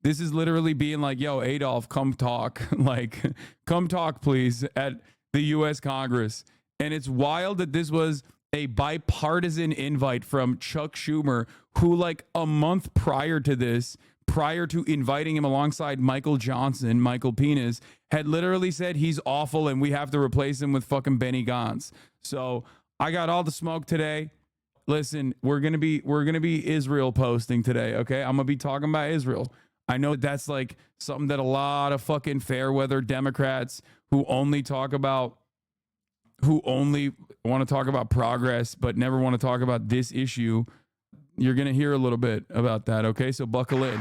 This is literally being like, yo, Adolf, come talk. Like, come talk, please, at the U.S. Congress. And it's wild that this was a bipartisan invite from Chuck Schumer, who like a month prior to this, prior to inviting him alongside Michael Johnson, Michael Penis, had literally said he's awful and we have to replace him with fucking Benny Gantz. So I got all the smoke today. Listen, we're gonna be Israel posting today, okay? I'm gonna be talking about Israel. I know that's like something that a lot of fucking fair weather Democrats who only want to talk about progress but never want to talk about this issue. You're gonna hear a little bit about that, okay? So buckle in.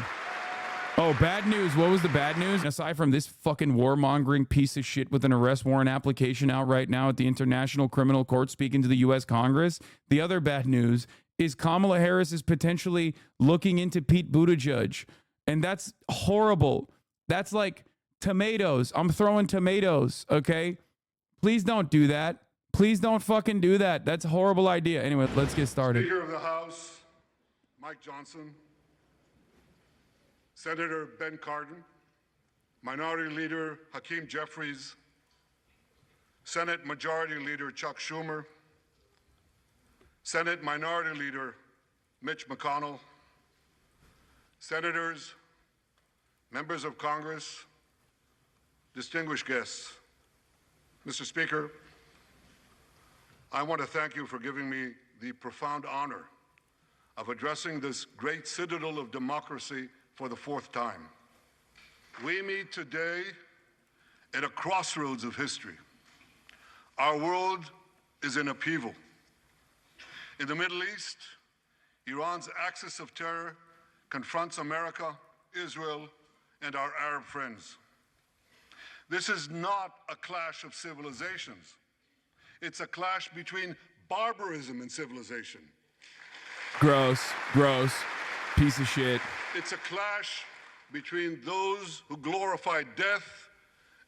Oh, bad news. What was the bad news? Aside from this fucking warmongering piece of shit with an arrest warrant application out right now at the International Criminal Court speaking to the U.S. Congress, the other bad news is Kamala Harris is potentially looking into Pete Buttigieg. And that's horrible. That's like tomatoes. I'm throwing tomatoes, okay? Please don't do that. Please don't fucking do that. That's a horrible idea. Anyway, let's get started. Speaker of the House, Mike Johnson. Senator Ben Cardin, Minority Leader Hakeem Jeffries, Senate Majority Leader Chuck Schumer, Senate Minority Leader Mitch McConnell, Senators, members of Congress, distinguished guests. Mr. Speaker, I want to thank you for giving me the profound honor of addressing this great citadel of democracy for the fourth time. We meet today at a crossroads of history. Our world is in upheaval. In the Middle East, Iran's axis of terror confronts America, Israel, and our Arab friends. This is not a clash of civilizations. It's a clash between barbarism and civilization. Gross, gross, piece of shit. It's a clash between those who glorify death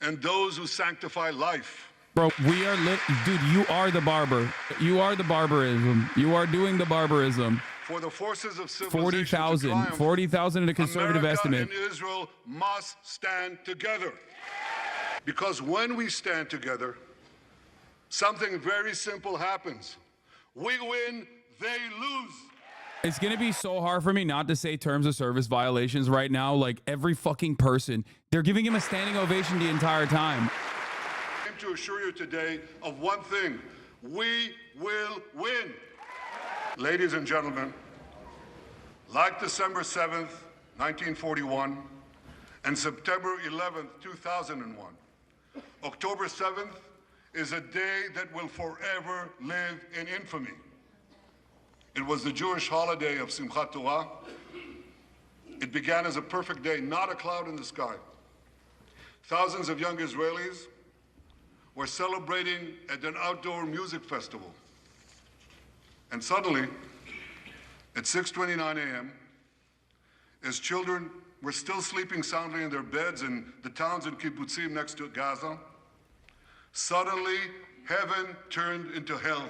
and those who sanctify life. Bro, we are dude, you are the barber. You are the barbarism. You are doing the barbarism. For the forces of civilization 40,000 in a conservative America estimate. and Israel must stand together. Because when we stand together, something very simple happens. We win, they lose. It's going to be so hard for me not to say terms of service violations right now. Like every fucking person, they're giving him a standing ovation the entire time. I came to assure you today of one thing. We will win. Ladies and gentlemen, like December 7th, 1941, and September 11th, 2001, October 7th is a day that will forever live in infamy. It was the Jewish holiday of Simchat Torah. It began as a perfect day, not a cloud in the sky. Thousands of young Israelis were celebrating at an outdoor music festival. And suddenly, at 6:29 a.m., as children were still sleeping soundly in their beds in the towns and kibbutzim next to Gaza, suddenly heaven turned into hell.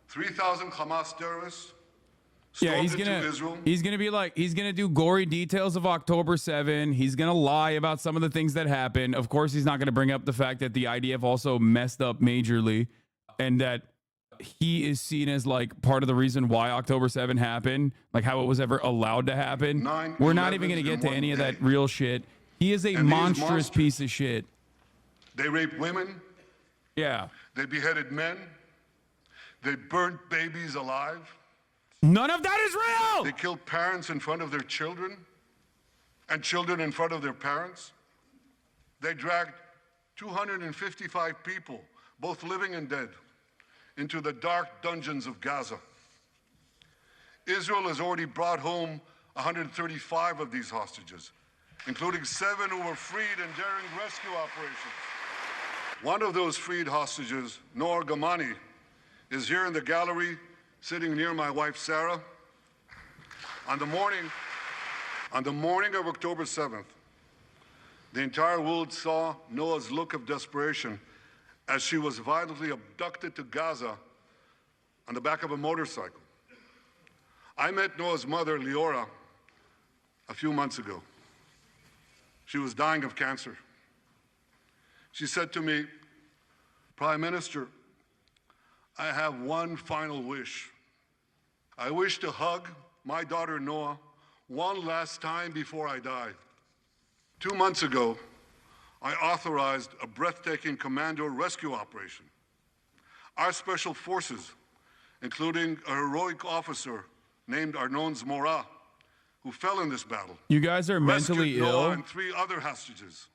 3,000 Hamas terrorists stormed into Israel. He's gonna do gory details of October 7. He's gonna lie about some of the things that happened. Of course, he's not gonna bring up the fact that the IDF also messed up majorly, and that he is seen as like part of the reason why October 7 happened, like how it was ever allowed to happen. We're not even gonna get to any of that real shit. He is a monstrous piece of shit. They raped women. Yeah. They beheaded men. They burnt babies alive. None of that is real! They killed parents in front of their children and children in front of their parents. They dragged 255 people, both living and dead, into the dark dungeons of Gaza. Israel has already brought home 135 of these hostages, including 7 who were freed in daring rescue operations. One of those freed hostages, Noor Gamani, is here in the gallery, sitting near my wife, Sarah. On the morning of October 7th, the entire world saw Noah's look of desperation as she was violently abducted to Gaza on the back of a motorcycle. I met Noah's mother, Leora, a few months ago. She was dying of cancer. She said to me, "Prime Minister, I have one final wish. I wish to hug my daughter Noah one last time before I die." 2 months ago, I authorized a breathtaking commando rescue operation. Our special forces, including a heroic officer named Arnon Zmora, who fell in this battle. You guys are mentally rescued Noah ill. and 3 other hostages.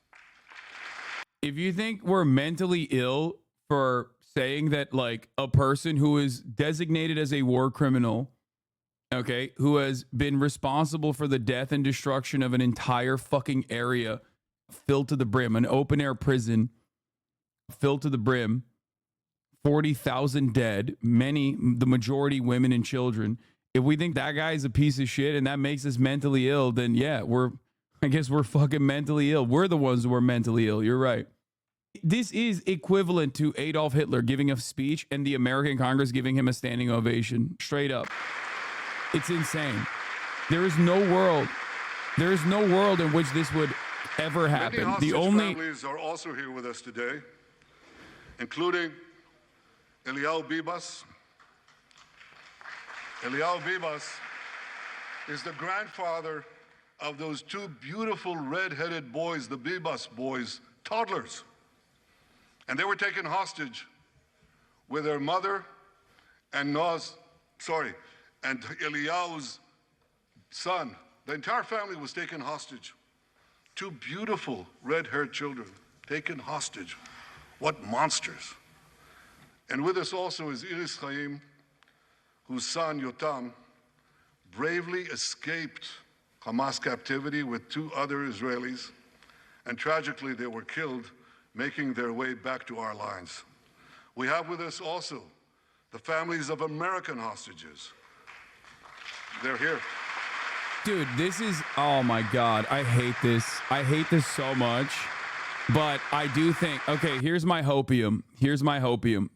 If you think we're mentally ill for saying that, like, a person who is designated as a war criminal, okay, who has been responsible for the death and destruction of an entire fucking area filled to the brim, an open air prison filled to the brim, 40,000 dead, the majority women and children. If we think that guy is a piece of shit and that makes us mentally ill, then yeah, I guess we're fucking mentally ill. We're the ones who are mentally ill. You're right. This is equivalent to Adolf Hitler giving a speech and the American Congress giving him a standing ovation. Straight up. It's insane. There is no world in which this would ever happen. Many hostage families are also here with us today, including Eliyahu Bibas. Eliyahu Bibas is the grandfather of those 2 beautiful red-headed boys, the Bibas boys, toddlers. And they were taken hostage with their mother and and Eliyahu's son. The entire family was taken hostage. 2 beautiful red-haired children taken hostage. What monsters. And with us also is Iris Chaim, whose son Yotam bravely escaped Hamas captivity with 2 other Israelis, and tragically they were killed making their way back to our lines. We have with us also the families of American hostages. They're here. Dude, this is, oh my God, I hate this. I hate this so much. But I do think, okay, here's my hopium.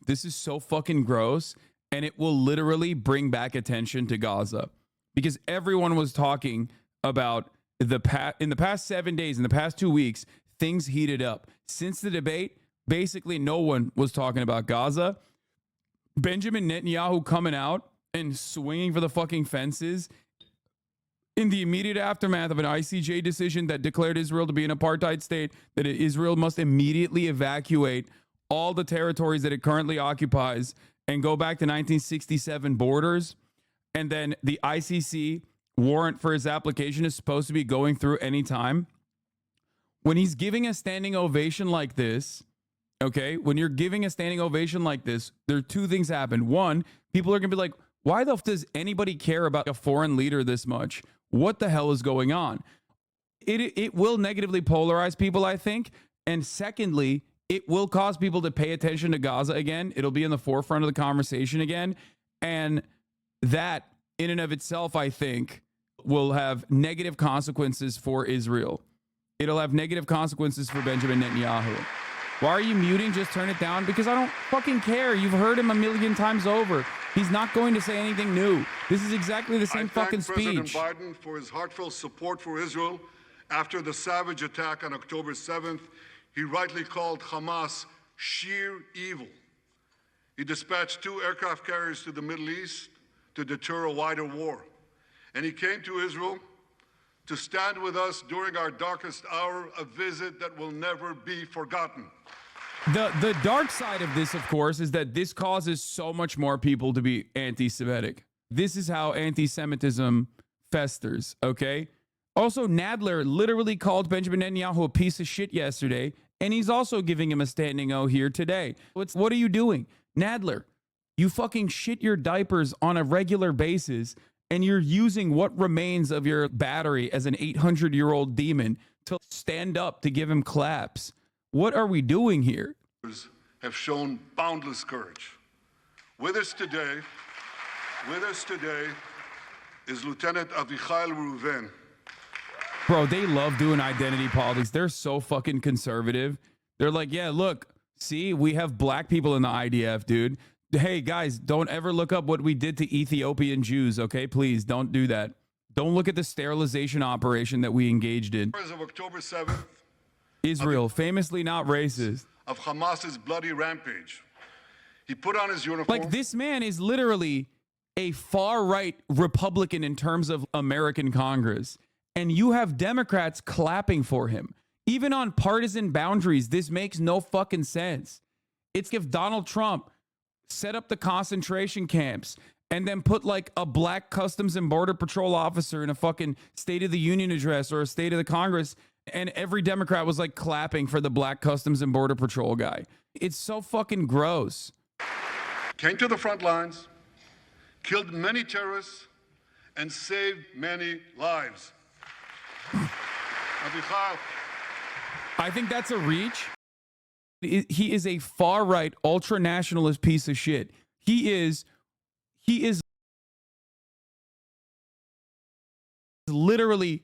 This is so fucking gross, and it will literally bring back attention to Gaza. Because everyone was talking about in the past 7 days, in the past 2 weeks, things heated up. Since the debate, basically no one was talking about Gaza. Benjamin Netanyahu coming out and swinging for the fucking fences in the immediate aftermath of an ICJ decision that declared Israel to be an apartheid state, that Israel must immediately evacuate all the territories that it currently occupies and go back to 1967 borders. And then the ICC warrant for his application is supposed to be going through any time. When he's giving a standing ovation like this, okay, when you're giving a standing ovation like this, there are 2 things happen. One, people are going to be like, why the f does anybody care about a foreign leader this much? What the hell is going on? It will negatively polarize people, I think. And secondly, it will cause people to pay attention to Gaza again. It'll be in the forefront of the conversation again. And that, in and of itself, I think, will have negative consequences for Israel. It'll have negative consequences for Benjamin Netanyahu. Why are you muting? Just turn it down. Because I don't fucking care. You've heard him a million times over. He's not going to say anything new. This is exactly the same fucking speech. I thank President Biden for his heartfelt support for Israel after the savage attack on October 7th. He rightly called Hamas sheer evil. He dispatched 2 aircraft carriers to the Middle East to deter a wider war. And he came to Israel to stand with us during our darkest hour, a visit that will never be forgotten. The dark side of this, of course, is that this causes so much more people to be anti-Semitic. This is how anti-Semitism festers, okay? Also, Nadler literally called Benjamin Netanyahu a piece of shit yesterday, and he's also giving him a standing O here today. What are you doing? Nadler, you fucking shit your diapers on a regular basis, and you're using what remains of your battery as an 800-year-old demon to stand up to give him claps. What are we doing here? Have shown boundless courage. With us today is Lieutenant Avichai Reuven. Bro, they love doing identity politics. They're so fucking conservative. They're like, yeah, look, see, we have black people in the IDF, dude. Hey, guys, don't ever look up what we did to Ethiopian Jews, okay? Please don't do that. Don't look at the sterilization operation that we engaged in. Of October 7th, Israel, famously not racist. of Hamas's bloody rampage. He put on his uniform. Like, this man is literally a far-right Republican in terms of American Congress. And you have Democrats clapping for him. Even on partisan boundaries, this makes no fucking sense. It's if Donald Trump set up the concentration camps and then put like a black Customs and Border Patrol officer in a fucking State of the Union address or a State of the Congress, and every Democrat was like clapping for the black Customs and Border Patrol guy. It's so fucking gross. Came to the front lines, killed many terrorists, and saved many lives. I think that's a reach. He is a far-right, ultra-nationalist piece of shit. He is literally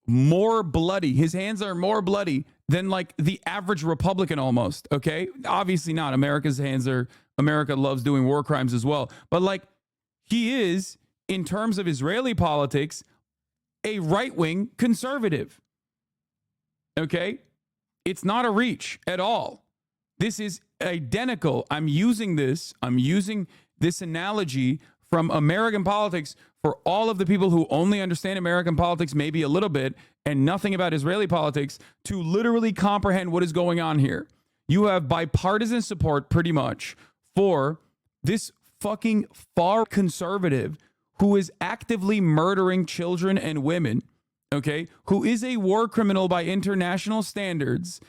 more bloody. His hands are more bloody than like the average Republican almost, okay? Obviously not. America loves doing war crimes as well. But like, he is, in terms of Israeli politics, a right-wing conservative, okay? It's not a reach at all. This is identical. I'm using this analogy from American politics for all of the people who only understand American politics maybe a little bit and nothing about Israeli politics to literally comprehend what is going on here. You have bipartisan support pretty much for this fucking far conservative who is actively murdering children and women, okay, who is a war criminal by international standards,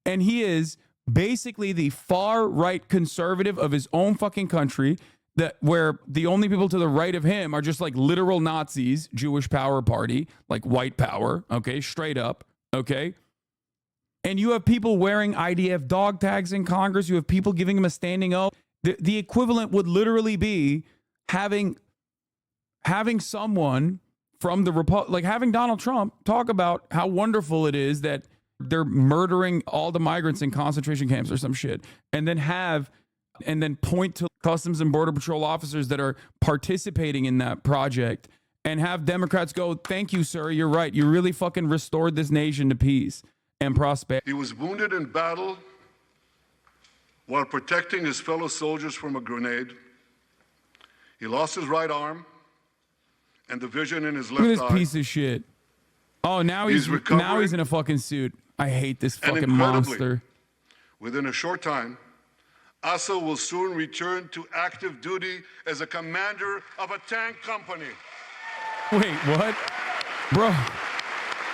and he is basically the far right conservative of his own fucking country, that where the only people to the right of him are just like literal Nazis, Jewish power party, like white power, okay, straight up, okay? And you have people wearing IDF dog tags in Congress. You have people giving him a standing O. The equivalent would literally be having someone from the like having Donald Trump talk about how wonderful it is that they're murdering all the migrants in concentration camps or some shit, and then point to Customs and Border Patrol officers that are participating in that project and have Democrats go, thank you, sir, you're right. You really fucking restored this nation to peace and prosperity. He was wounded in battle while protecting his fellow soldiers from a grenade. He lost his right arm and the vision in his left eye. Look at this piece of shit. Oh, now he's in a fucking suit. I hate this fucking monster. Within a short time, Asa will soon return to active duty as a commander of a tank company. Wait, what?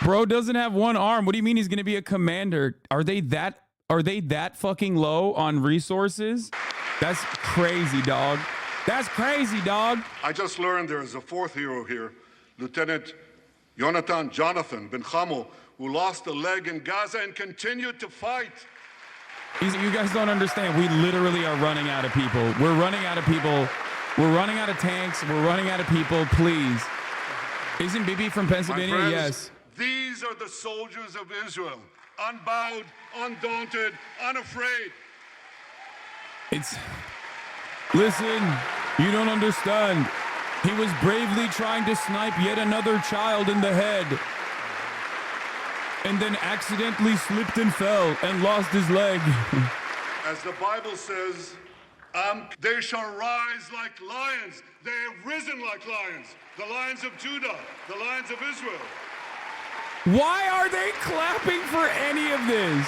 Bro doesn't have one arm. What do you mean he's going to be a commander? Are they that fucking low on resources? That's crazy, dog. That's crazy, dog. I just learned there is a fourth hero here, Lieutenant Jonathan Ben Chamo, who lost a leg in Gaza and continued to fight. You guys don't understand. We literally are running out of people. We're running out of people. We're running out of tanks. We're running out of people. Please. Isn't Bibi from Pennsylvania? My friends, yes. These are the soldiers of Israel, unbowed, undaunted, unafraid. Listen, you don't understand. He was bravely trying to snipe yet another child in the head, and then accidentally slipped and fell and lost his leg. As the Bible says, they shall rise like lions. They have risen like lions. The lions of Judah, the lions of Israel. Why are they clapping for any of this?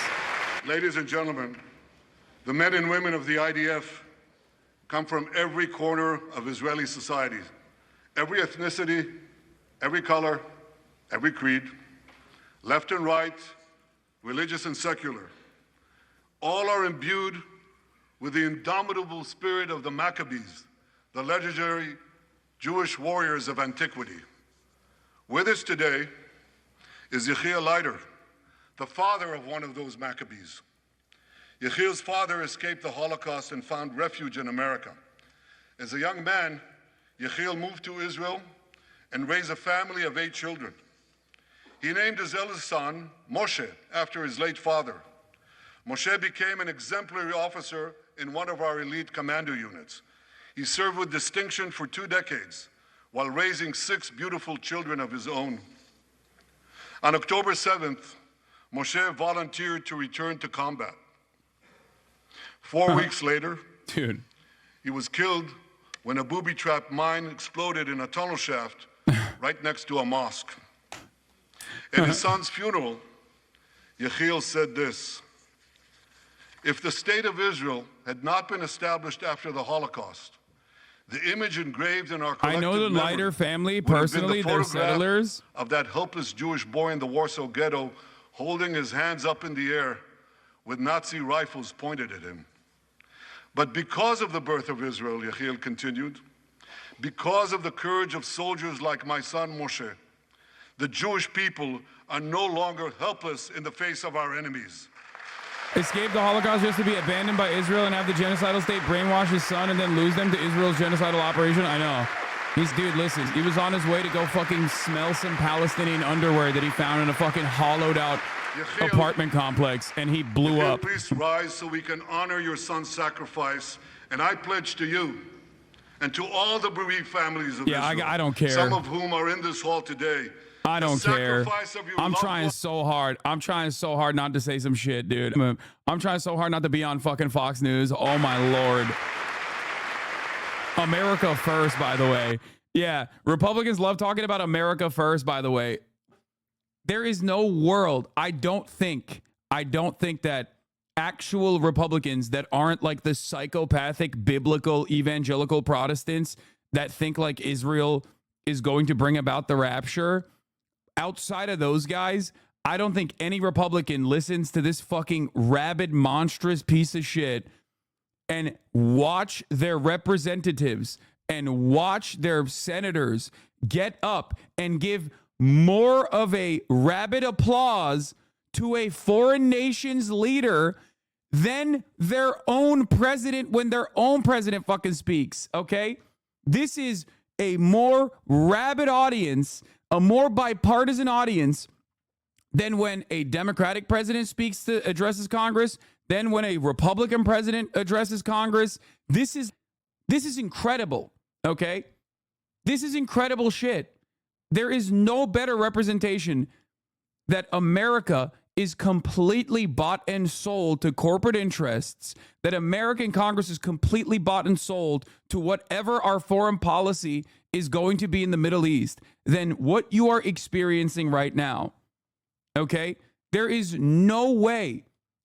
Ladies and gentlemen, the men and women of the IDF come from every corner of Israeli society, every ethnicity, every color, every creed, left and right, religious and secular. All are imbued with the indomitable spirit of the Maccabees, the legendary Jewish warriors of antiquity. With us today is Yechiel Leiter, the father of one of those Maccabees. Yechiel's father escaped the Holocaust and found refuge in America. As a young man, Yechiel moved to Israel and raised a family of 8 children. He named his eldest son, Moshe, after his late father. Moshe became an exemplary officer in one of our elite commando units. He served with distinction for 2 decades, while raising 6 beautiful children of his own. On October 7th, Moshe volunteered to return to combat. 4 weeks later, Dude. he was killed when a booby-trapped mine exploded in a tunnel shaft right next to a mosque. At his son's funeral, Yechiel said this: "If the state of Israel had not been established after the Holocaust, the image engraved in our collective I know the memory Leiter family would have been personally. the They're photograph settlers. of that helpless Jewish boy in the Warsaw Ghetto holding his hands up in the air with Nazi rifles pointed at him. But because of the birth of Israel," Yechiel continued, "because of the courage of soldiers like my son Moshe, the Jewish people are no longer helpless in the face of our enemies." Escape the Holocaust just to be abandoned by Israel and have the genocidal state brainwash his son and then lose them to Israel's genocidal operation? I know. Dude, listen, he was on his way to go fucking smell some Palestinian underwear that he found in a fucking hollowed out Yechiel, apartment complex, and he blew Yechiel, up. please rise so we can honor your son's sacrifice. And I pledge to you and to all the bereaved families of Israel, I don't care. some of whom are in this hall today. I don't care. Sacrifice of your I'm loved trying ones- so hard. I'm trying so hard not to say some shit, dude. I'm trying so hard not to be on fucking Fox News. Oh my Lord. America first, by the way. Yeah, Republicans love talking about America first, by the way. There is no world. I don't think that actual Republicans that aren't like the psychopathic biblical evangelical Protestants that think like Israel is going to bring about the rapture, outside of those guys, I don't think any Republican listens to this fucking rabid, monstrous piece of shit and watch their representatives and watch their senators get up and give more of a rabid applause to a foreign nation's leader than their own president when their own president fucking speaks, okay? This is a more rabid audience, a more bipartisan audience than when a Democratic president speaks to addresses Congress, than when a Republican president addresses Congress. This is incredible, okay? This is incredible shit. There is no better representation that America is completely bought and sold to corporate interests, that American Congress is completely bought and sold to whatever our foreign policy is going to be in the Middle East, than what you are experiencing right now. Okay? There is no way.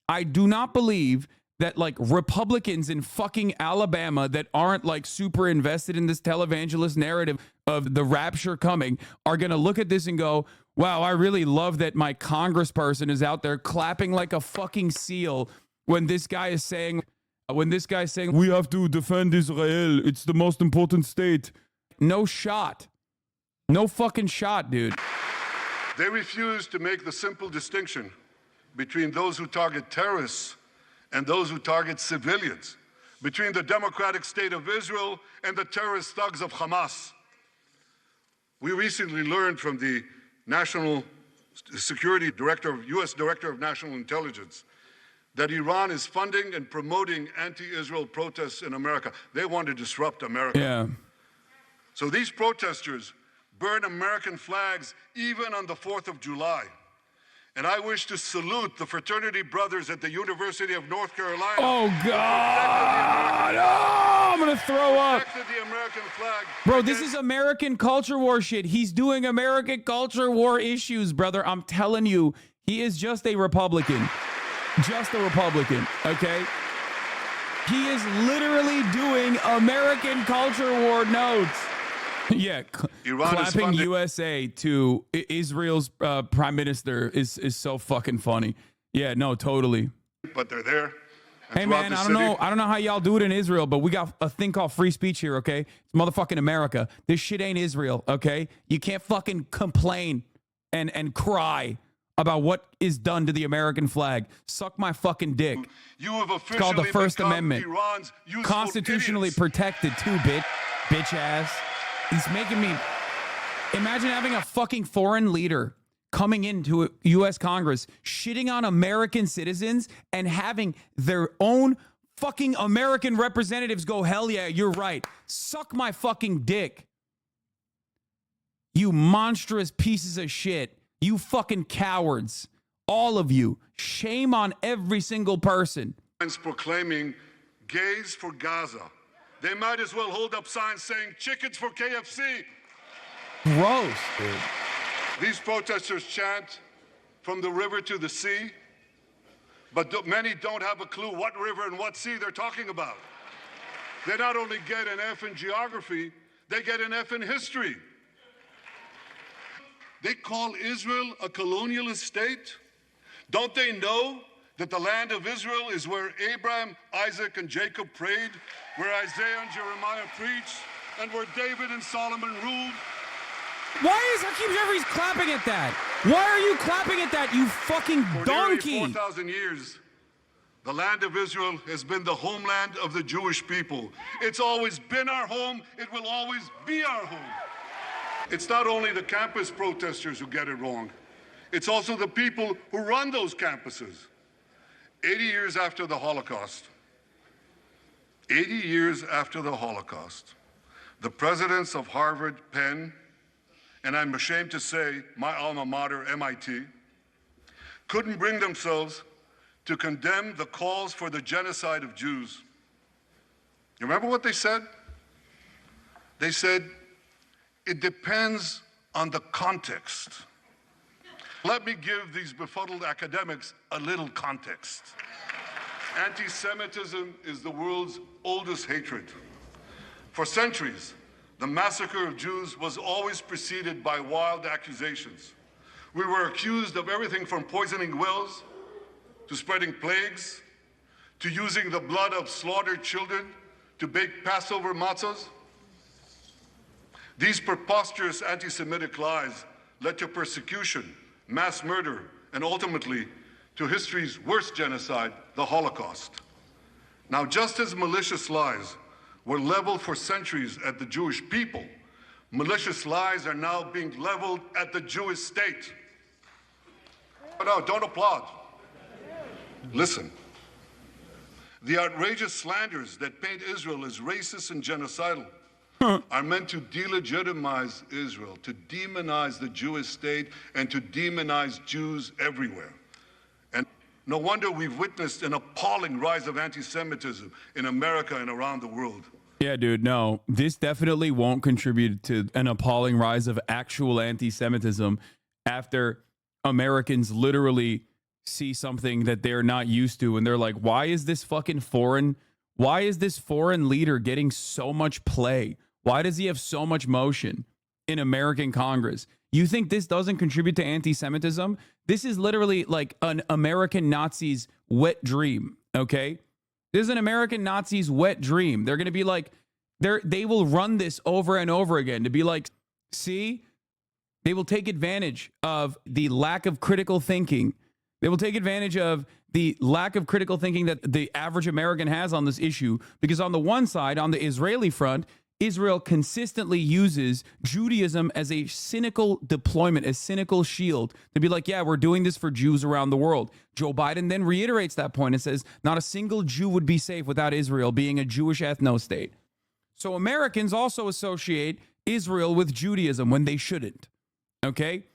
I do not believe that like Republicans in fucking Alabama that aren't like super invested in this televangelist narrative of the rapture coming are going to look at this and go, wow, I really love that my congressperson is out there clapping like a fucking seal when this guy is saying, we have to defend Israel. It's the most important state. No shot. No fucking shot, dude. They refuse to make the simple distinction between those who target terrorists and those who target civilians, between the democratic state of Israel and the terrorist thugs of Hamas. We recently learned from the National Security Director, U.S. Director of National Intelligence, that Iran is funding and promoting anti-Israel protests in America. They want to disrupt America. Yeah. So these protesters burn American flags even on the 4th of July. And I wish to salute the fraternity brothers at the University of North Carolina. Oh, God. Oh, I'm going to throw up. The American flag. Bro, this is American culture war shit. He's doing American culture war issues, brother. I'm telling you, he is just a Republican. Just a Republican, okay? He is literally doing American culture war notes. Yeah, clapping USA to Israel's prime minister is so fucking funny. Yeah, no, totally. But they're there. Hey man, I don't know how y'all do it in Israel, but we got a thing called free speech here, okay? It's motherfucking America. This shit ain't Israel, okay? You can't fucking complain and cry about what is done to the American flag. Suck my fucking dick. You have officially it's called the First Amendment. Iran's constitutionally idiots. Protected too, bitch ass. He's making me imagine having a fucking foreign leader coming into U.S. Congress, shitting on American citizens and having their own fucking American representatives go, hell yeah, you're right. Suck my fucking dick. You monstrous pieces of shit. You fucking cowards. All of you. Shame on every single person. Proclaiming gays for Gaza. They might as well hold up signs saying chickens for KFC. Gross, dude. These protesters chant from the river to the sea, but many don't have a clue what river and what sea they're talking about. They not only get an F in geography, they get an F in history. They call Israel a colonialist state. Don't they know that the land of Israel is where Abraham, Isaac, and Jacob prayed, where Isaiah and Jeremiah preached, and where David and Solomon ruled? Why is Hakeem Jeffries clapping at that? Why are you clapping at that, you fucking donkey? For nearly 4,000 years, the land of Israel has been the homeland of the Jewish people. It's always been our home. It will always be our home. It's not only the campus protesters who get it wrong. It's also the people who run those campuses. 80 years after the Holocaust, the presidents of Harvard, Penn, and I'm ashamed to say my alma mater, MIT, couldn't bring themselves to condemn the calls for the genocide of Jews. You remember what they said? They said, it depends on the context. Let me give these befuddled academics a little context. Anti-Semitism is the world's oldest hatred. For centuries, the massacre of Jews was always preceded by wild accusations. We were accused of everything from poisoning wells, to spreading plagues, to using the blood of slaughtered children to bake Passover matzahs. These preposterous anti-Semitic lies led to persecution, mass murder, and ultimately to history's worst genocide, the Holocaust. Now, just as malicious lies were leveled for centuries at the Jewish people, malicious lies are now being leveled at the Jewish state. No, don't applaud. Listen. The outrageous slanders that paint Israel as racist and genocidal are meant to delegitimize Israel, to demonize the Jewish state, and to demonize Jews everywhere. And no wonder we've witnessed an appalling rise of anti-Semitism in America and around the world. Yeah, dude, no, this definitely won't contribute to an appalling rise of actual anti-Semitism after Americans literally see something that they're not used to and they're like, why is this foreign leader getting so much play? Why does he have so much motion in American Congress? You think this doesn't contribute to anti-Semitism? This is literally like an American Nazi's wet dream, okay? This is an American Nazi's wet dream. They're going to be like, they will run this over and over again to be like, see, they will take advantage of the lack of critical thinking. They will take advantage of the lack of critical thinking that the average American has on this issue. Because on the one side, on the Israeli front, Israel consistently uses Judaism as a cynical deployment, a cynical shield to be like, yeah, we're doing this for Jews around the world. Joe Biden then reiterates that point and says, not a single Jew would be safe without Israel being a Jewish ethno-state. So Americans also associate Israel with Judaism when they shouldn't. Okay?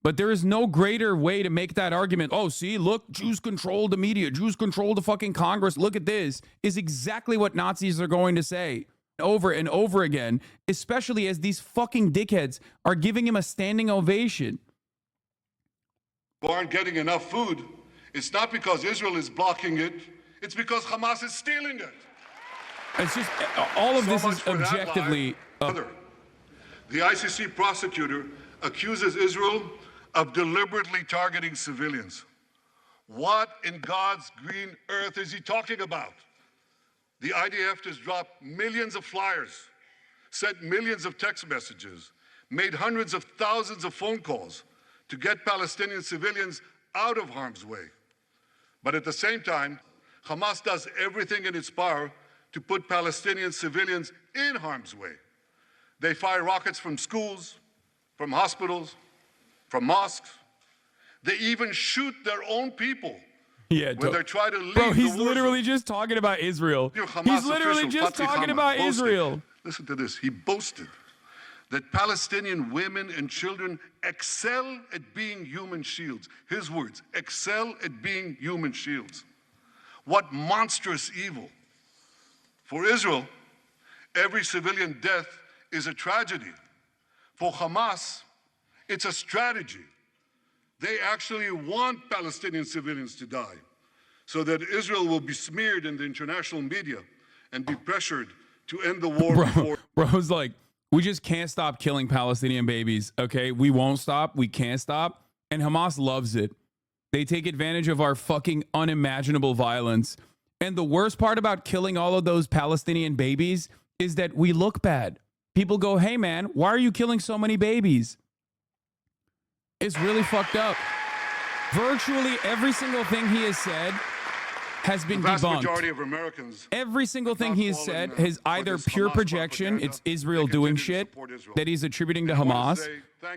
But there is no greater way to make that argument. Oh, see, look, Jews control the media. Jews control the fucking Congress. Look at this. Is exactly what Nazis are going to say over and over again, especially as these fucking dickheads are giving him a standing ovation. Who aren't getting enough food, it's not because Israel is blocking it, it's because Hamas is stealing it. It's just, all of this is objectively... The ICC prosecutor accuses Israel of deliberately targeting civilians. What in God's green earth is he talking about? The IDF has dropped millions of flyers, sent millions of text messages, made hundreds of thousands of phone calls to get Palestinian civilians out of harm's way. But at the same time, Hamas does everything in its power to put Palestinian civilians in harm's way. They fire rockets from schools, from hospitals, from mosques. They even shoot their own people. Yeah, when they're trying to leave. Bro, he's literally just talking about Israel. He's literally just talking about Israel. Listen to this. He boasted that Palestinian women and children excel at being human shields. His words, excel at being human shields. What monstrous evil. For Israel, every civilian death is a tragedy. For Hamas, it's a strategy. They actually want Palestinian civilians to die so that Israel will be smeared in the international media and be pressured to end the war before. Bro's like, we just can't stop killing Palestinian babies, okay? We won't stop. We can't stop. And Hamas loves it. They take advantage of our fucking unimaginable violence. And the worst part about killing all of those Palestinian babies is that we look bad. People go, hey, man, why are you killing so many babies? It's really fucked up. Virtually every single thing he has said has been the vast debunked. Majority of Americans Every single thing he has said is either pure projection, it's Israel doing shit that he's attributing to Hamas,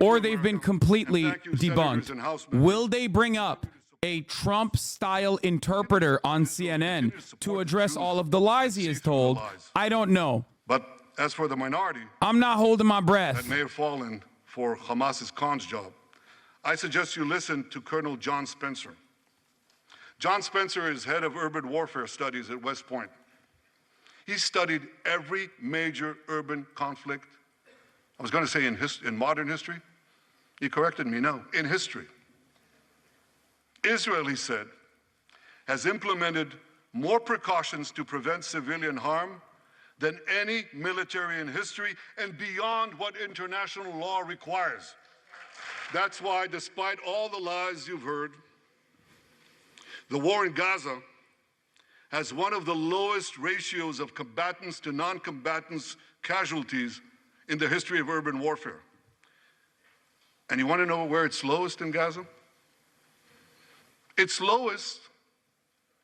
or they've been completely debunked. Will they bring up a Trump-style interpreter on CNN to address all of the lies he has told? I don't know. But as for the minority, I'm not holding my that breath. may have fallen for Hamas's con's job, I suggest you listen to Colonel John Spencer. John Spencer is head of urban warfare studies at West Point. He studied every major urban conflict. I was going to say in modern history. He corrected me, no, in history. Israel, he said, has implemented more precautions to prevent civilian harm than any military in history and beyond what international law requires. That's why, despite all the lies you've heard, the war in Gaza has one of the lowest ratios of combatants to non-combatants casualties in the history of urban warfare. And you want to know where it's lowest in Gaza? It's lowest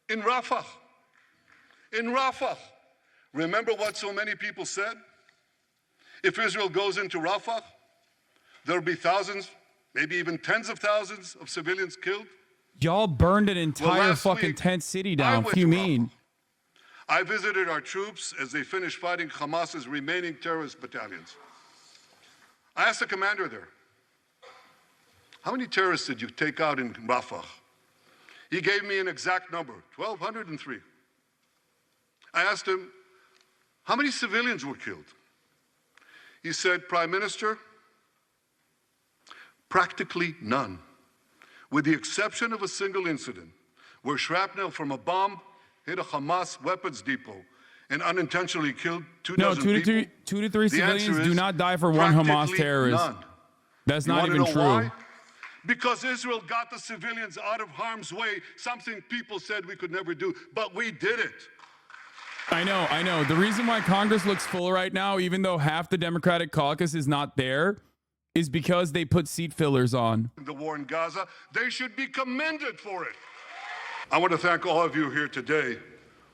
in Rafah. In Rafah. Remember what so many people said? If Israel goes into Rafah, there'll be thousands, maybe even tens of thousands of civilians killed. Y'all burned an entire fucking tent city down. What do you mean? I visited our troops as they finished fighting Hamas's remaining terrorist battalions. I asked the commander there, how many terrorists did you take out in Rafah? He gave me an exact number, 1,203. I asked him, how many civilians were killed? He said, Prime Minister, practically none, with the exception of a single incident where shrapnel from a bomb hit a Hamas weapons depot and unintentionally killed two dozen people. Two to three civilians do not die for one Hamas terrorist. None. That's not even true. Why? Because Israel got the civilians out of harm's way, something people said we could never do, but we did it. I know. The reason why Congress looks full right now, even though half the Democratic caucus is not there, is because they put seat fillers on. The war in Gaza, they should be commended for it. I want to thank all of you here today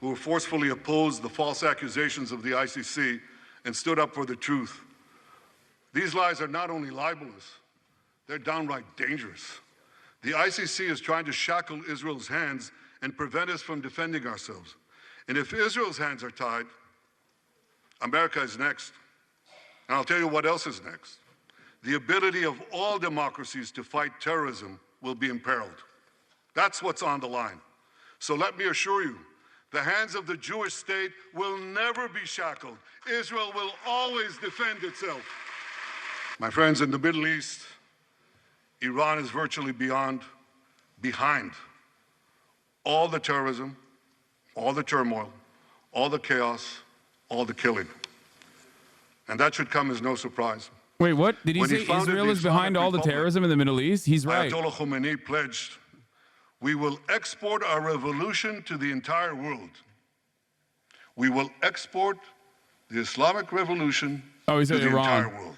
who forcefully opposed the false accusations of the ICC and stood up for the truth. These lies are not only libelous, they're downright dangerous. The ICC is trying to shackle Israel's hands and prevent us from defending ourselves. And if Israel's hands are tied, America is next. And I'll tell you what else is next. The ability of all democracies to fight terrorism will be imperiled. That's what's on the line. So let me assure you, the hands of the Jewish state will never be shackled. Israel will always defend itself. My friends, in the Middle East, Iran is virtually behind all the terrorism, all the turmoil, all the chaos, all the killing. And that should come as no surprise. Wait, what? Did he say Israel is behind all the terrorism in the Middle East? He's right. Ayatollah Khomeini pledged, we will export our revolution to the entire world. We will export the Islamic revolution to the entire world.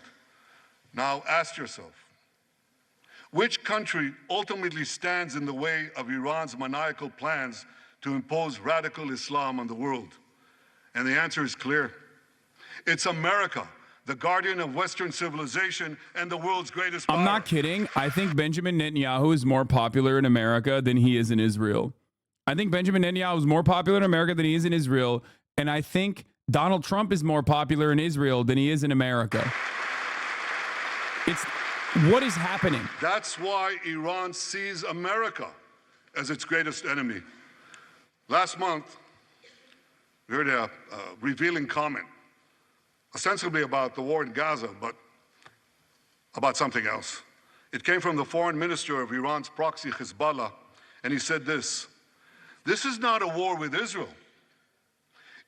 Now ask yourself, which country ultimately stands in the way of Iran's maniacal plans to impose radical Islam on the world? And the answer is clear. It's America, the guardian of Western civilization and the world's greatest power. I'm not kidding. I think Benjamin Netanyahu is more popular in America than he is in Israel. I think Benjamin Netanyahu is more popular in America than he is in Israel. And I think Donald Trump is more popular in Israel than he is in America. It's what is happening. That's why Iran sees America as its greatest enemy. Last month, we heard a revealing comment, ostensibly about the war in Gaza, but about something else. It came from the foreign minister of Iran's proxy, Hezbollah, and he said this: "This is not a war with Israel.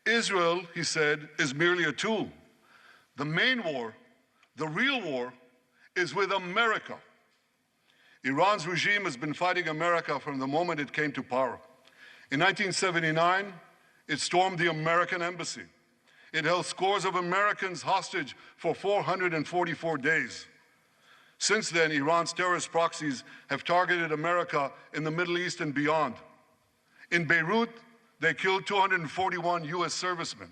Israel," he said, "is merely a tool. The main war, the real war, is with America." Iran's regime has been fighting America from the moment it came to power. In 1979, it stormed the American embassy. It held scores of Americans hostage for 444 days. Since then, Iran's terrorist proxies have targeted America in the Middle East and beyond. In Beirut, they killed 241 U.S. servicemen.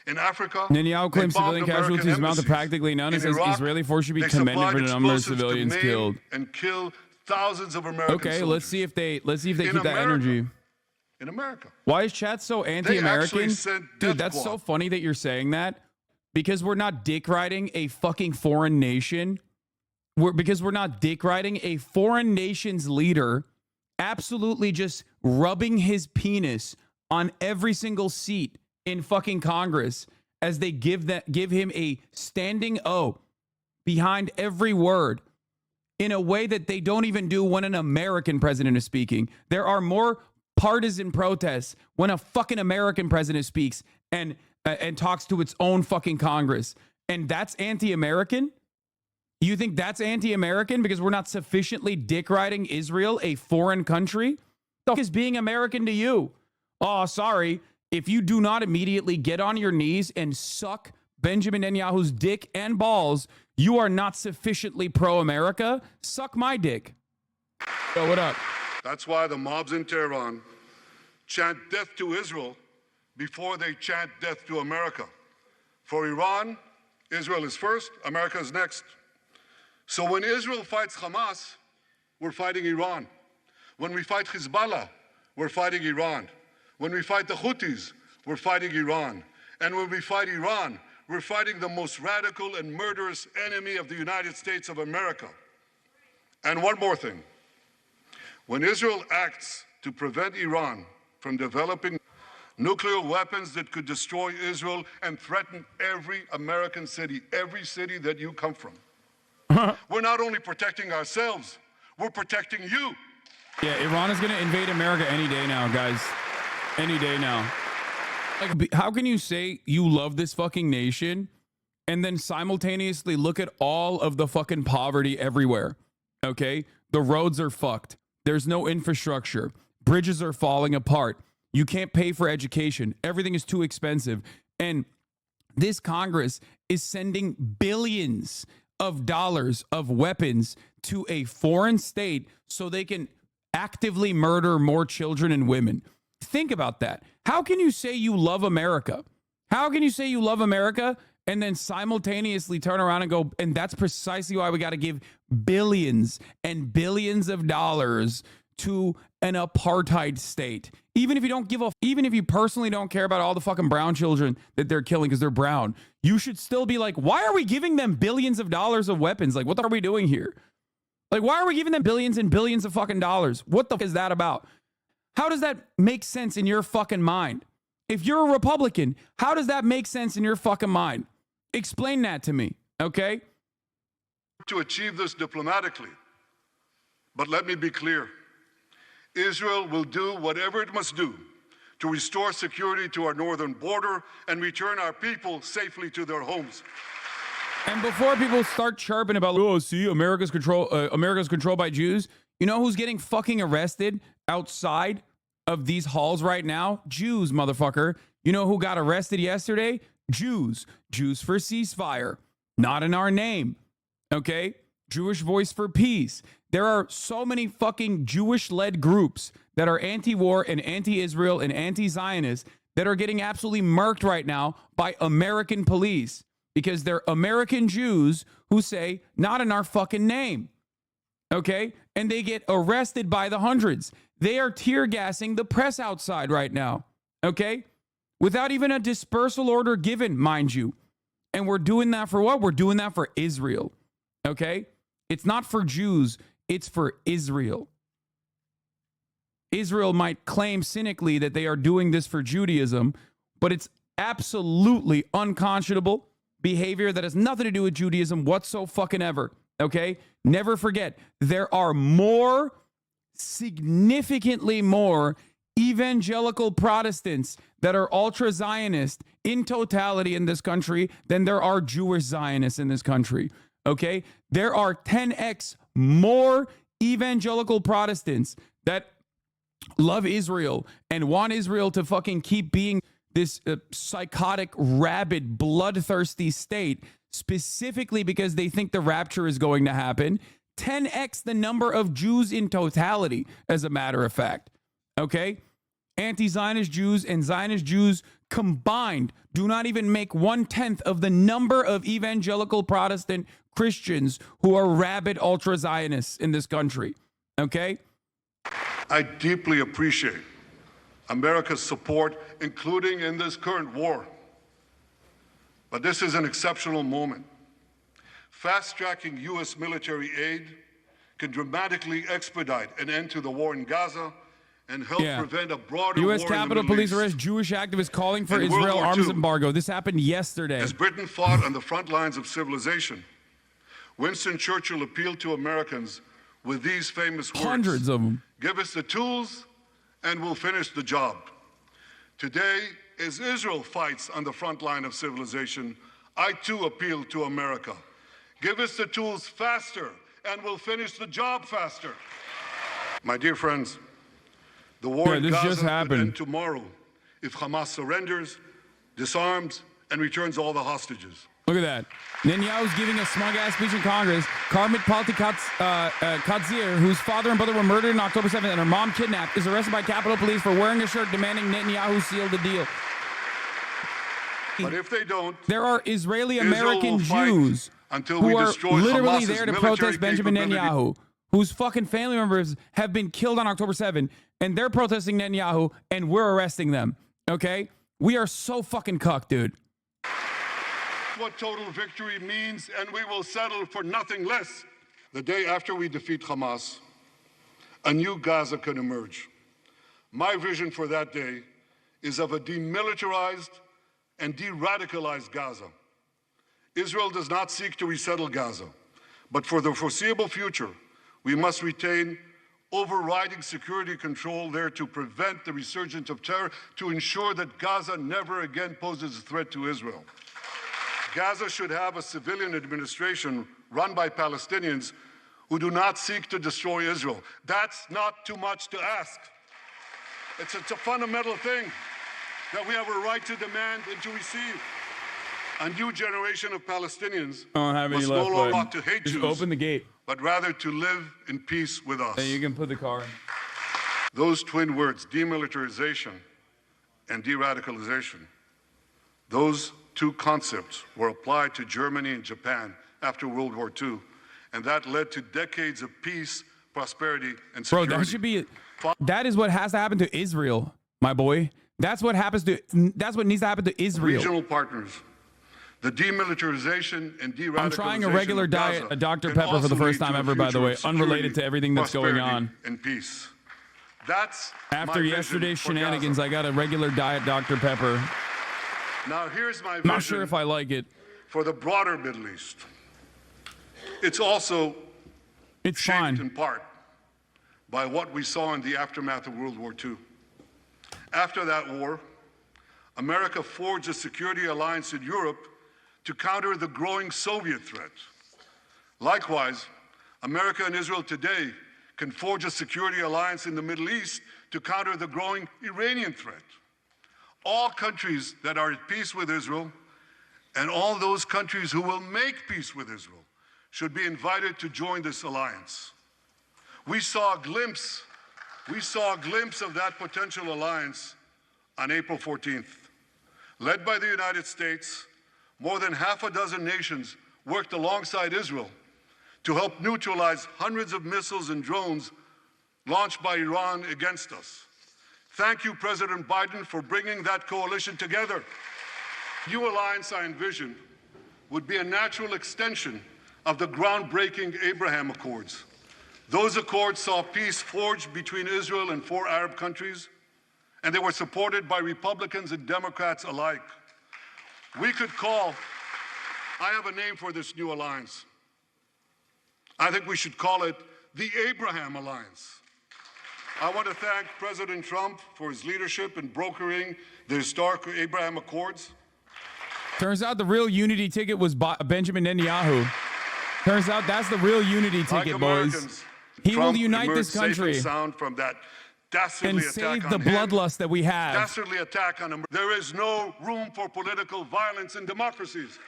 In Africa, Netanyahu claims they bombed civilian casualties American amount to embassies. practically none. It In says Iraq, Israeli force should be they commended for supplied the number of explosives to civilians maim killed. and kill thousands of American Okay, soldiers. let's see if they In keep that America. energy. In America. Why is chat so anti-American? sent Dude, death that's so squad. funny that you're saying that. Because we're not dick riding a fucking foreign nation. Because we're not dick riding a foreign nation's leader, absolutely just rubbing his penis on every single seat in fucking Congress as they give him a standing O behind every word in a way that they don't even do when an American president is speaking. There are more partisan protests when a fucking American president speaks and talks to its own fucking Congress. And that's anti-American? You think that's anti-American because we're not sufficiently dick riding Israel, a foreign country? The fuck is being American to you? Oh, sorry. If you do not immediately get on your knees and suck Benjamin Netanyahu's dick and balls, you are not sufficiently pro-America. Suck my dick. Yo, what up? That's why the mobs in Tehran chant death to Israel before they chant death to America. For Iran, Israel is first, America is next. So when Israel fights Hamas, we're fighting Iran. When we fight Hezbollah, we're fighting Iran. When we fight the Houthis, we're fighting Iran. And when we fight Iran, we're fighting the most radical and murderous enemy of the United States of America. And one more thing. When Israel acts to prevent Iran from developing nuclear weapons that could destroy Israel and threaten every American city, every city that you come from, we're not only protecting ourselves, we're protecting you. Yeah, Iran is going to invade America any day now, guys. Any day now. Like, how can you say you love this fucking nation and then simultaneously look at all of the fucking poverty everywhere? Okay? The roads are fucked. There's no infrastructure. Bridges are falling apart. You can't pay for education. Everything is too expensive. And this Congress is sending billions of dollars of weapons to a foreign state so they can actively murder more children and women. Think about that. How can you say you love America? How can you say you love America and then simultaneously turn around and go, and that's precisely why we got to give billions and billions of dollars to an apartheid state? Even if you don't give a, even if you personally don't care about all the fucking brown children that they're killing because they're brown, you should still be like, why are we giving them billions of dollars of weapons? Like, what are we doing here? Like, why are we giving them billions and billions of fucking dollars? What the fuck is that about? How does that make sense in your fucking mind? If you're a Republican, how does that make sense in your fucking mind? Explain that to me, okay? To achieve this diplomatically. But let me be clear. Israel will do whatever it must do to restore security to our northern border and return our people safely to their homes. And before people start chirping about, oh, see, America's controlled by Jews, you know who's getting fucking arrested outside of these halls right now? Jews, motherfucker. You know who got arrested yesterday? Jews. Jews for ceasefire. Not in our name. Okay? Jewish Voice for Peace. There are so many fucking Jewish-led groups that are anti-war and anti-Israel and anti-Zionist that are getting absolutely murked right now by American police because they're American Jews who say, not in our fucking name. Okay? And they get arrested by the hundreds. They are tear gassing the press outside right now. Okay? Without even a dispersal order given, mind you. And we're doing that for what? We're doing that for Israel. Okay? It's not for Jews, it's for Israel. Israel might claim cynically that they are doing this for Judaism, but it's absolutely unconscionable behavior that has nothing to do with Judaism whatsoever. Okay? Never forget, there are significantly more evangelical Protestants that are ultra-Zionist in totality in this country than there are Jewish Zionists in this country. Okay? There are 10x more evangelical Protestants that love Israel and want Israel to fucking keep being this psychotic, rabid, bloodthirsty state, specifically because they think the rapture is going to happen. 10x the number of Jews in totality, as a matter of fact. Okay? Anti-Zionist Jews and Zionist Jews combined do not even make 1/10 of the number of evangelical Protestant Christians who are rabid ultra-Zionists in this country. Okay? I deeply appreciate America's support, including in this current war. But this is an exceptional moment. Fast-tracking U.S. military aid can dramatically expedite an end to the war in Gaza and help prevent a broader U.S. war in the Capitol Middle Police East. arrest Jewish activists calling for In World Israel War arms II, embargo. This happened yesterday. As Britain fought on the front lines of civilization, Winston Churchill appealed to Americans with these famous words. Hundreds of them. Give us the tools and we'll finish the job. Today, as Israel fights on the front line of civilization, I too appeal to America. Give us the tools faster and we'll finish the job faster. My dear friends, the war in Gaza could end tomorrow if Hamas surrenders, disarms, and returns all the hostages. Look at that. Netanyahu's giving a smug-ass speech in Congress. Karmit Palti-Katzir, whose father and brother were murdered on October 7th and her mom kidnapped, is arrested by Capitol Police for wearing a shirt demanding Netanyahu seal the deal. But if they don't, there are Israeli-American Jews who are literally there to protest Benjamin Netanyahu, whose fucking family members have been killed on October 7th, and they're protesting Netanyahu, and we're arresting them. Okay? We are so fucking cucked, dude. What total victory means, and we will settle for nothing less. The day after we defeat Hamas, a new Gaza can emerge. My vision for that day is of a demilitarized and de-radicalized Gaza. Israel does not seek to resettle Gaza, but for the foreseeable future, we must retain overriding security control there to prevent the resurgence of terror, to ensure that Gaza never again poses a threat to Israel. Gaza should have a civilian administration run by Palestinians who do not seek to destroy Israel. That's not too much to ask. It's a fundamental thing that we have a right to demand and to receive. A new generation of Palestinians must no longer want to hate Jews, open the gate, but rather to live in peace with us. And you can put the car in. Those twin words, demilitarization and de-radicalization, those two concepts were applied to Germany and Japan after World War II, and that led to decades of peace, prosperity, and security. Bro, that is what has to happen to Israel, my boy. That's what needs to happen to Israel. Regional partners. The demilitarization and de-radicalization. I'm trying a regular diet of Dr. Pepper for the first time ever, by the way, unrelated to everything that's going on. And peace. That's after yesterday's shenanigans, I got a regular diet Dr. Pepper. Now here's my vision. Not sure if I like it. For the broader Middle East. It's also shaped in part by what we saw in the aftermath of World War II. After that war, America forged a security alliance in Europe to counter the growing Soviet threat. Likewise, America and Israel today can forge a security alliance in the Middle East to counter the growing Iranian threat. All countries that are at peace with Israel and all those countries who will make peace with Israel should be invited to join this alliance. We saw a glimpse of that potential alliance on April 14th. Led by the United States, more than half a dozen nations worked alongside Israel to help neutralize hundreds of missiles and drones launched by Iran against us. Thank you, President Biden, for bringing that coalition together. New alliance I envision would be a natural extension of the groundbreaking Abraham Accords. Those accords saw peace forged between Israel and 4 Arab countries, and they were supported by Republicans and Democrats alike. We could call, I have a name for this new alliance. I think we should call it the Abraham Alliance. I want to thank President Trump for his leadership in brokering the historic Abraham Accords. Turns out the real unity ticket was Benjamin Netanyahu. Turns out that's the real unity ticket, boys. He Trump will unite this country safe and sound from that and save the bloodlust that we have. Dastardly attack on America. There is no room for political violence in democracies.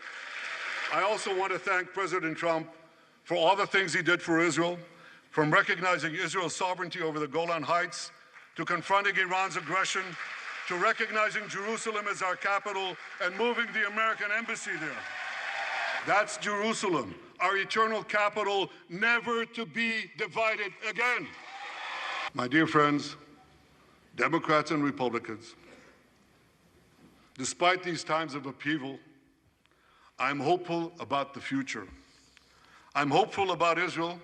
I also want to thank President Trump for all the things he did for Israel, from recognizing Israel's sovereignty over the Golan Heights, to confronting Iran's aggression, to recognizing Jerusalem as our capital and moving the American embassy there. That's Jerusalem, our eternal capital, never to be divided again. My dear friends, Democrats and Republicans, despite these times of upheaval, I'm hopeful about the future. I'm hopeful about Israel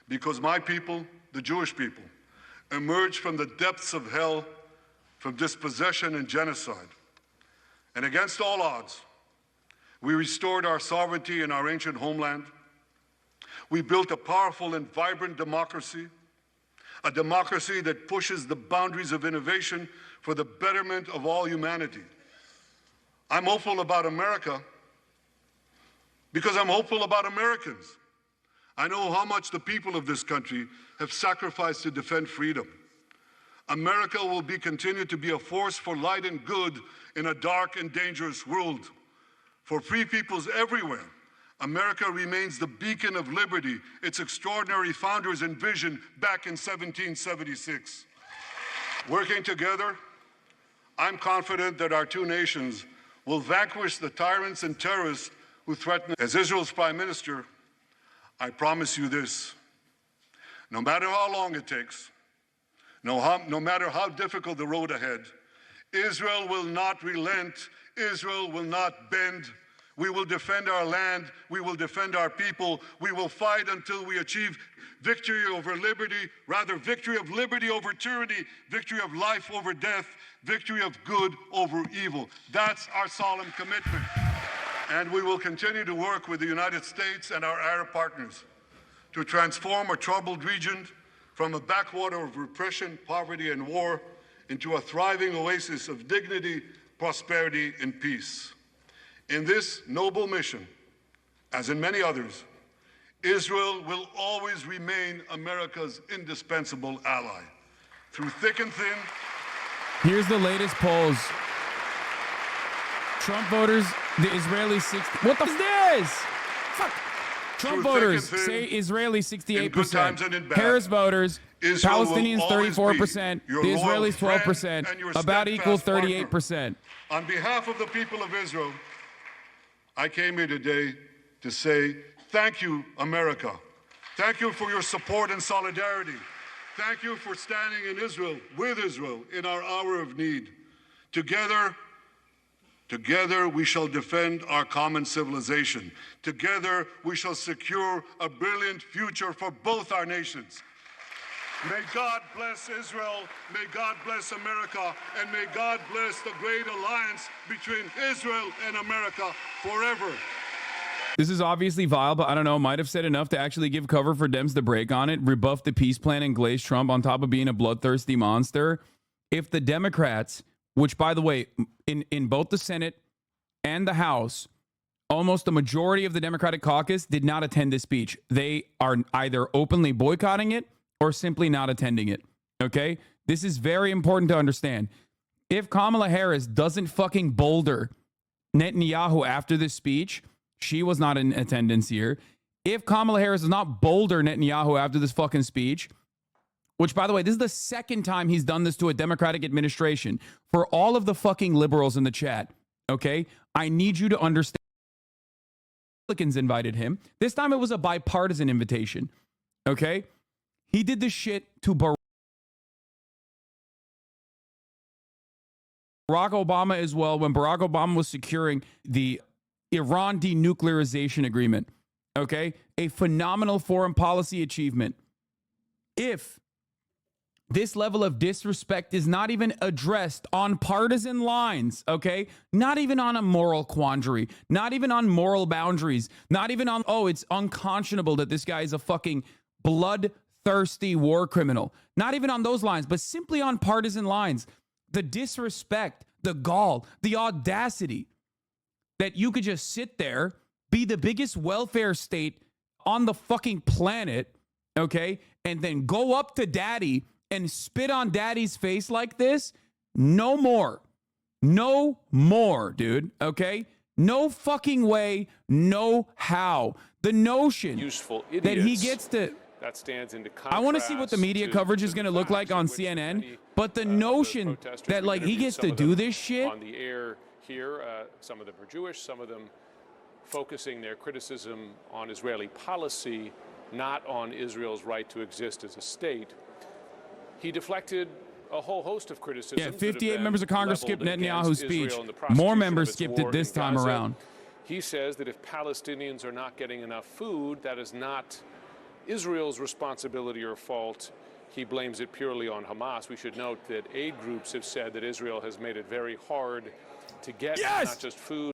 because my people, the Jewish people, emerged from the depths of hell, from dispossession and genocide. And against all odds, we restored our sovereignty in our ancient homeland. We built a powerful and vibrant democracy, a democracy that pushes the boundaries of innovation for the betterment of all humanity. I'm hopeful about America because I'm hopeful about Americans. I know how much the people of this country have sacrificed to defend freedom. America will continue to be a force for light and good in a dark and dangerous world. For free peoples everywhere, America remains the beacon of liberty its extraordinary founders envisioned back in 1776. Working together, I'm confident that our two nations will vanquish the tyrants and terrorists who threaten. As Israel's Prime Minister, I promise you this: no matter how long it takes, no matter how difficult the road ahead, Israel will not relent. Israel will not bend. We will defend our land. We will defend our people. We will fight until we achieve victory over liberty, rather victory of liberty over tyranny, victory of life over death, victory of good over evil. That's our solemn commitment. And we will continue to work with the United States and our Arab partners to transform a troubled region from a backwater of repression, poverty, and war into a thriving oasis of dignity, prosperity, and peace. In this noble mission, as in many others, Israel will always remain America's indispensable ally. Through thick and thin. Here's the latest polls. Trump voters, the Israeli 60. What the f is this? Fuck. Trump voters say Israeli 68%. Harris voters, Israel Palestinians 34%, the Israelis 12%, about equal 38%. On behalf of the people of Israel, I came here today to say thank you, America. Thank you for your support and solidarity. Thank you for standing in Israel, with Israel, in our hour of need. Together we shall defend our common civilization. Together we shall secure a brilliant future for both our nations. May God bless Israel, may God bless America, and may God bless the great alliance between Israel and America forever. This is obviously vile, but I don't know, might have said enough to actually give cover for Dems to break on it, rebuff the peace plan, and glaze Trump on top of being a bloodthirsty monster. If the Democrats, which, by the way, in both the Senate and the House, almost the majority of the Democratic caucus did not attend this speech. They are either openly boycotting it or simply not attending it. Okay? This is very important to understand. If Kamala Harris doesn't fucking boulder Netanyahu after this speech, she was not in attendance here. If Kamala Harris does not boulder Netanyahu after this fucking speech, which, by the way, this is the second time he's done this to a Democratic administration. For all of the fucking liberals in the chat, okay? I need you to understand. Republicans invited him. This time it was a bipartisan invitation, okay? He did this shit to Barack Obama as well when Barack Obama was securing the Iran denuclearization agreement. Okay? A phenomenal foreign policy achievement. If this level of disrespect is not even addressed on partisan lines, okay? Not even on a moral quandary, not even on moral boundaries, not even on, oh, it's unconscionable that this guy is a fucking bloodthirsty war criminal. Not even on those lines, but simply on partisan lines. The disrespect, the gall, the audacity that you could just sit there, be the biggest welfare state on the fucking planet, okay? And then go up to daddy and spit on daddy's face like this. No more. No more, dude. Okay? No fucking way. No how. The notion that he gets to... That stands into contrast. I want to see what the media coverage is going to look like on CNN, but the notion that like he gets to do this shit on the air here, some of them are Jewish, some of them focusing their criticism on Israeli policy, not on Israel's right to exist as a state. He deflected a whole host of criticisms. Yeah, 58 members of Congress skipped Netanyahu's speech. More members skipped it this time around. He says that if Palestinians are not getting enough food, that is not Israel's responsibility or fault. He blames it purely on Hamas. We should note that aid groups have said that Israel has made it very hard to get not just food,